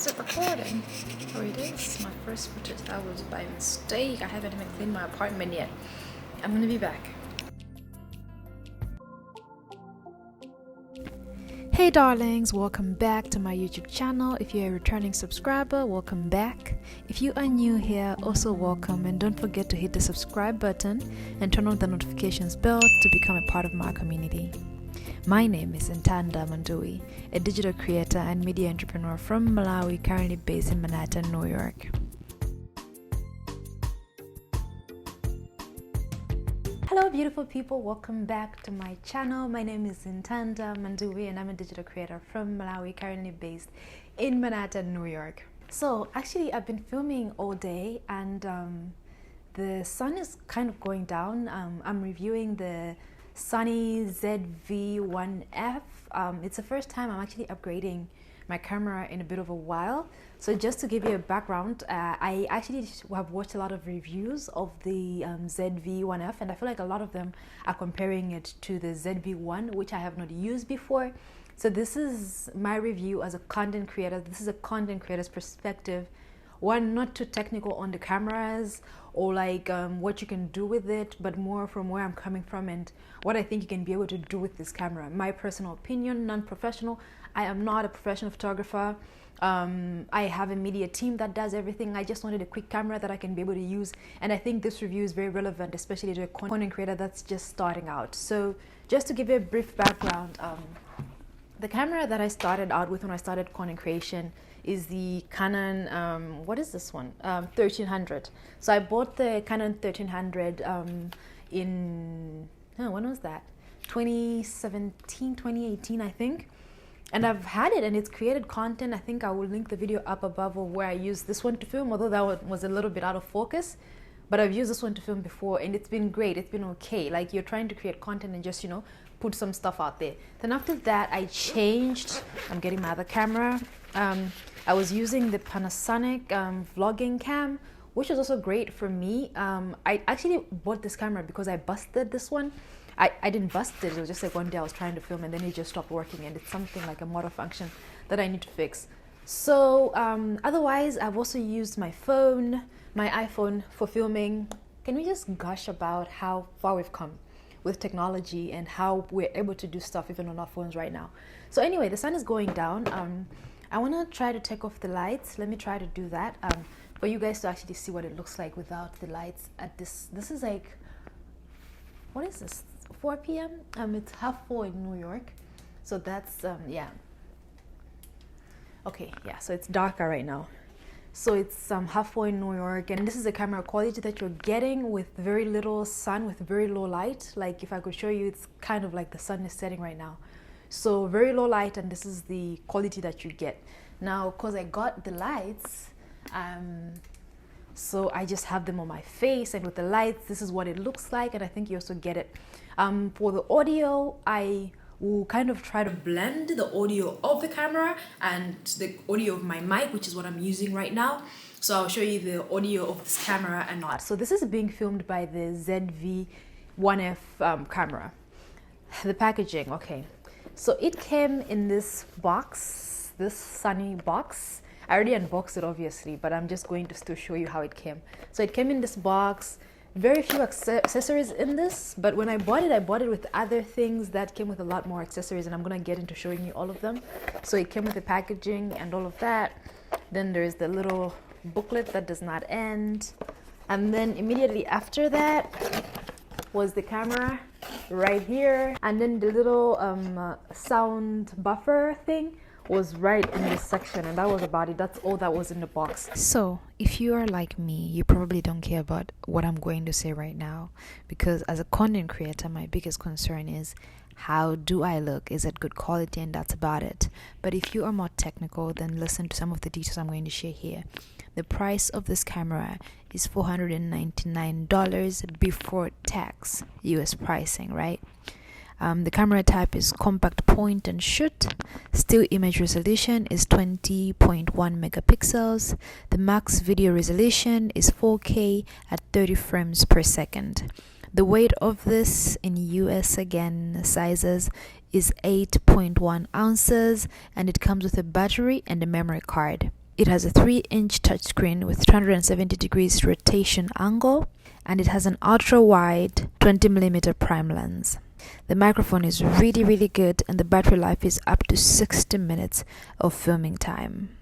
Is it recording? Oh, it is. My first footage. That was by mistake. I haven't even cleaned my apartment yet. I'm gonna be back. Hey darlings, welcome back to my YouTube channel. If you're a returning subscriber, welcome back. If you are new here, also welcome, and don't forget to hit the subscribe button and turn on the notifications bell to become a part of my community. My name is Nthanda Manduwi, a digital creator and media entrepreneur from Malawi, currently based in Manhattan, New York. Hello beautiful people, welcome back to my channel. My name is Nthanda Manduwi and I'm a digital creator from Malawi, currently based in Manhattan, New York. So actually I've been filming all day and the sun is kind of going down. I'm reviewing the Sony ZV-1F. It's the first time I'm actually upgrading my camera in a bit of a while. So just to give you a background, I actually have watched a lot of reviews of the ZV-1F, and I feel like a lot of them are comparing it to the ZV-1, which I have not used before. So this is my review as a content creator. This is a content creator's perspective. One, not too technical on the cameras or like what you can do with it, but more from where I'm coming from and what I think you can be able to do with this camera. My personal opinion, non-professional. I am not a professional photographer. I have a media team that does everything. I just wanted a quick camera that I can be able to use, and I think this review is very relevant, especially to a content creator that's just starting out. So just to give you a brief background, the camera that I started out with when I started content creation is the Canon, what is this one? 1300. So I bought the Canon 1300 in, when was that? 2017, 2018, I think. And I've had it and it's created content. I think I will link the video up above of where I used this one to film, although that one was a little bit out of focus. But I've used this one to film before and it's been great. It's been okay. Like you're trying to create content and just, put some stuff out there. Then after that, I changed. I'm getting my other camera. I was using the Panasonic vlogging cam, which was also great for me. I actually bought this camera because I busted this one. I didn't bust it. It was just like one day I was trying to film and then it just stopped working, and it's something like a motor function that I need to fix. So otherwise, I've also used my iPhone for filming. Can we just gush about how far we've come with technology and how we're able to do stuff even on our phones right now? So anyway, the sun is going down. I want to try to take off the lights. Let me try to do that for you guys to actually see what it looks like without the lights at this. This is like, what is this? 4 p.m. It's 3:30 in New York. So that's, yeah. Okay, yeah, so it's darker right now. So it's 3:30 in New York, and this is the camera quality that you're getting with very little sun, with very low light. Like if I could show you, it's kind of like the sun is setting right now. So very low light, and this is the quality that you get. Now, because I got the lights, so I just have them on my face, and with the lights, this is what it looks like, and I think you also get it. For the audio, I will kind of try to blend the audio of the camera and the audio of my mic, which is what I'm using right now. So I'll show you the audio of this camera and not. So this is being filmed by the ZV-1F camera. The packaging, okay. So it came in this box, this Sony box. I already unboxed it obviously, but I'm just going to still show you how it came. So it came in this box, very few accessories in this, but when I bought it with other things that came with a lot more accessories, and I'm gonna get into showing you all of them. So it came with the packaging and all of that. Then there's the little booklet that does not end. And then immediately after that was the camera right here. And then the little sound buffer thing was right in this section, and that was about it. That's all that was in the box. So if you are like me, you probably don't care about what I'm going to say right now, because as a content creator, my biggest concern is how do I look? Is it good quality? And that's about it. But if you are more technical, then listen to some of the details I'm going to share here. The price of this camera is $499 before tax, US pricing, right? The camera type is compact point and shoot. Still image resolution is 20.1 megapixels. The max video resolution is 4K at 30 frames per second. The weight of this in US again sizes is 8.1 ounces, and it comes with a battery and a memory card. It has a 3-inch touchscreen with 270 degrees rotation angle, and it has an ultra-wide 20mm prime lens. The microphone is really good, and the battery life is up to 60 minutes of filming time.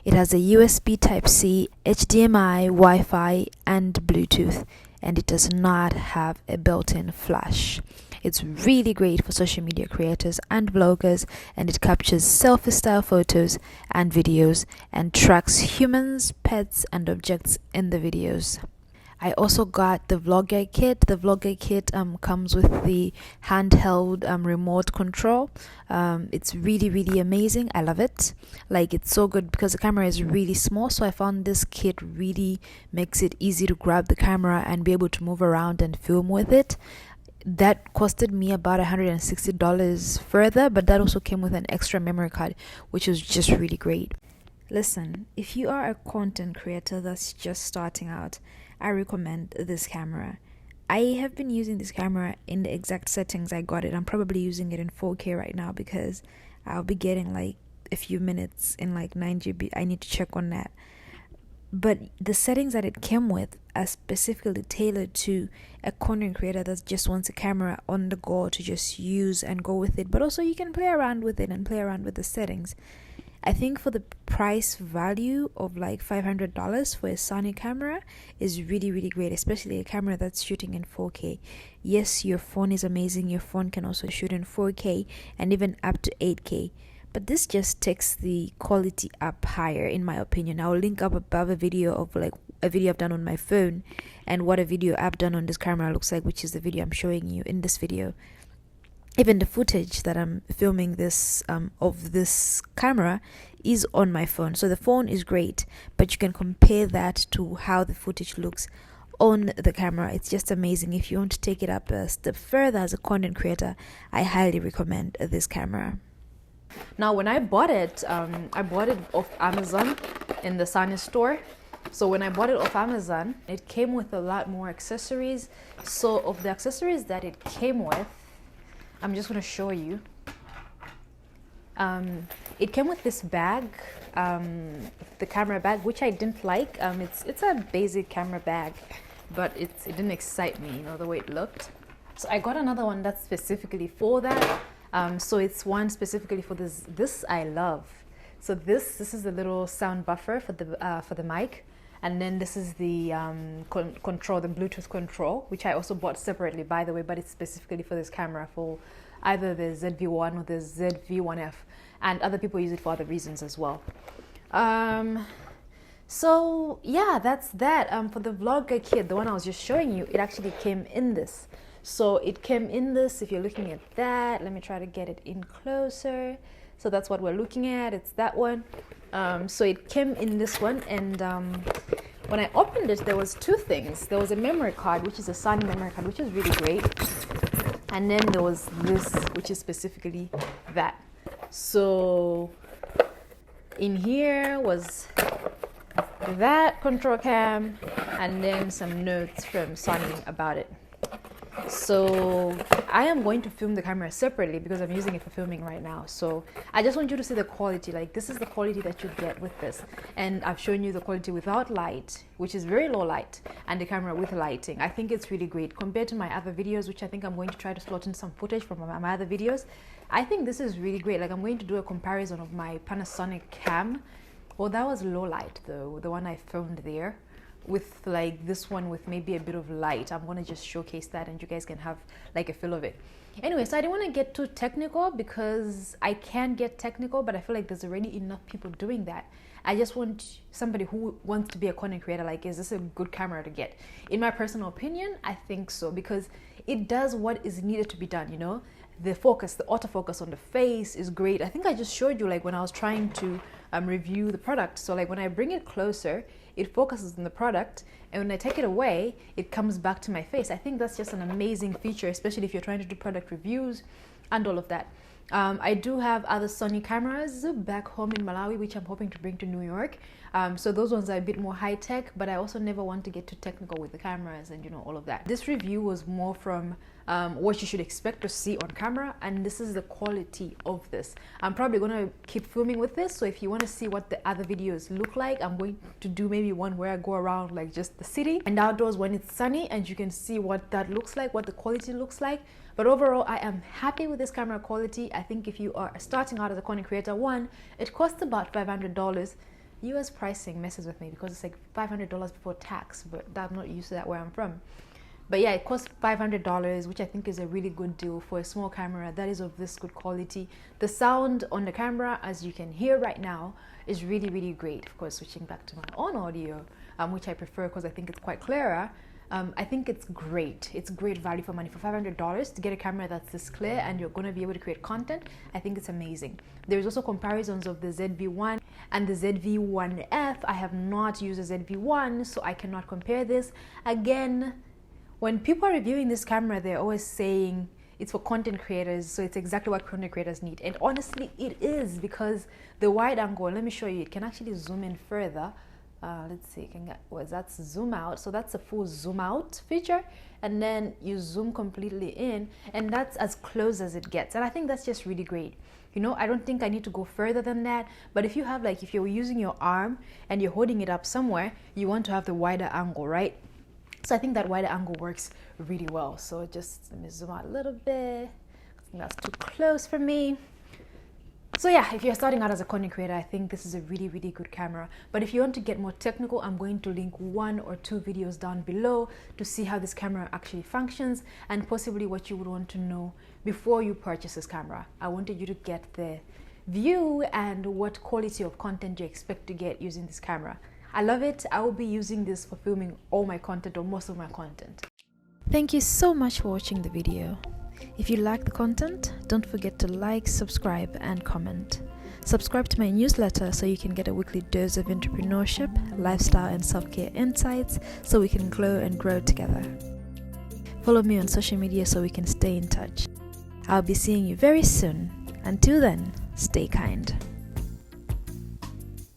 It has a USB Type-C, HDMI, Wi-Fi, and Bluetooth, and it does not have a built-in flash. It's really great for social media creators and bloggers, and it captures selfie-style photos and videos and tracks humans, pets, and objects in the videos. I also got the vlogger kit. The vlogger kit comes with the handheld remote control. It's really amazing. I love it. Like, it's so good because the camera is really small, so I found this kit really makes it easy to grab the camera and be able to move around and film with it. That costed me about $160 further, but that also came with an extra memory card, which was just really great. Listen, if you are a content creator that's just starting out, I recommend this camera. I have been using this camera in the exact settings I got it. I'm probably using it in 4K right now because I'll be getting like a few minutes in like 9GB. I need to check on that. But the settings that it came with are specifically tailored to a content creator that just wants a camera on the go to just use and go with it. But also you can play around with it and play around with the settings. I think for the price value of like $500 for a Sony camera is really great, especially a camera that's shooting in 4K. Yes, your phone is amazing. Your phone can also shoot in 4K and even up to 8K. But this just takes the quality up higher, in my opinion. I'll link up above a video of like a video I've done on my phone and what a video I've done on this camera looks like, which is the video I'm showing you in this video. Even the footage that I'm filming this of this camera is on my phone. So the phone is great, but you can compare that to how the footage looks on the camera. It's just amazing. If you want to take it up a step further as a content creator, I highly recommend this camera. Now, when I bought it off Amazon in the Sony store. So when I bought it off Amazon, it came with a lot more accessories. So of the accessories that it came with, I'm just going to show you. It came with this bag, the camera bag, which I didn't like. It's a basic camera bag, but it didn't excite me, the way it looked. So I got another one that's specifically for that. So it's one specifically for this. This I love. So this is the little sound buffer for the mic, and then this is the control, the Bluetooth control, which I also bought separately, by the way, but it's specifically for this camera, for either the ZV-1 or the ZV-1F, and other people use it for other reasons as well. So yeah, that's that. For the vlogger kit, the one I was just showing you, it actually came in this. So it came in this, if you're looking at that, let me try to get it in closer. So that's what we're looking at, it's that one. So it came in this one, and when I opened it, there was two things. There was a memory card, which is a Sony memory card, which is really great. And then there was this, which is specifically that. So in here was that control cam, and then some notes from Sony about it. So I am going to film the camera separately because I'm using it for filming right now. So I just want you to see the quality. Like, this is the quality that you get with this, and I've shown you the quality without light, which is very low light, and the camera with lighting. I think it's really great compared to my other videos, which I think I'm going to try to slot in some footage from my other videos. I think this is really great. Like, I'm going to do a comparison of my Panasonic cam. Well, that was low light though, the one I filmed there, with like this one with maybe a bit of light. I'm gonna just showcase that and you guys can have like a feel of it. Anyway, so I didn't want to get too technical because I can get technical, but I feel like there's already enough people doing that. I just want somebody who wants to be a content creator, like, is this a good camera to get? In my personal opinion, I think so, because it does what is needed to be done, The focus, the autofocus on the face is great. I think I just showed you, like, when I was trying to review the product. So like when I bring it closer, it focuses on the product, and when I take it away, it comes back to my face. I think that's just an amazing feature, especially if you're trying to do product reviews and all of that. I do have other Sony cameras back home in Malawi, which I'm hoping to bring to New York. So those ones are a bit more high tech, but I also never want to get too technical with the cameras and all of that. This review was more from what you should expect to see on camera, and this is the quality of this. I'm probably going to keep filming with this, so if you want to see what the other videos look like, I'm going to do maybe one where I go around like just the city and outdoors when it's sunny, and you can see what that looks like, what the quality looks like. But overall, I am happy with this camera quality. I think if you are starting out as a content creator, it costs about $500. US pricing messes with me because it's like $500 before tax, but I'm not used to that where I'm from. But yeah, it costs $500, which I think is a really good deal for a small camera that is of this good quality. The sound on the camera, as you can hear right now, is really, really great. Of course, switching back to my own audio, which I prefer because I think it's quite clearer. I think it's great. It's great value for money. For $500 to get a camera that's this clear and you're going to be able to create content, I think it's amazing. There's also comparisons of the ZV-1 and the ZV-1F. I have not used the ZV-1, so I cannot compare this. Again, when people are reviewing this camera, they're always saying it's for content creators, so it's exactly what content creators need. And honestly, it is, because the wide angle, let me show you, it can actually zoom in further. Let's see, that's zoom out. So that's a full zoom out feature, and then you zoom completely in, and that's as close as it gets. And I think that's just really great. I don't think I need to go further than that. But if you have, like, if you're using your arm and you're holding it up somewhere, you want to have the wider angle, right? So I think that wider angle works really well. So just let me zoom out a little bit. I think that's too close for me. So yeah, if you're starting out as a content creator, I think this is a really, really good camera. But if you want to get more technical, I'm going to link 1 or 2 videos down below to see how this camera actually functions, and possibly what you would want to know before you purchase this camera. I wanted you to get the view and what quality of content you expect to get using this camera. I love it. I will be using this for filming all my content, or most of my content. Thank you so much for watching the video. If you like the content, don't forget to like, subscribe, and comment. Subscribe to my newsletter so you can get a weekly dose of entrepreneurship, lifestyle, and self-care insights so we can glow and grow together. Follow me on social media so we can stay in touch. I'll be seeing you very soon. Until then, stay kind.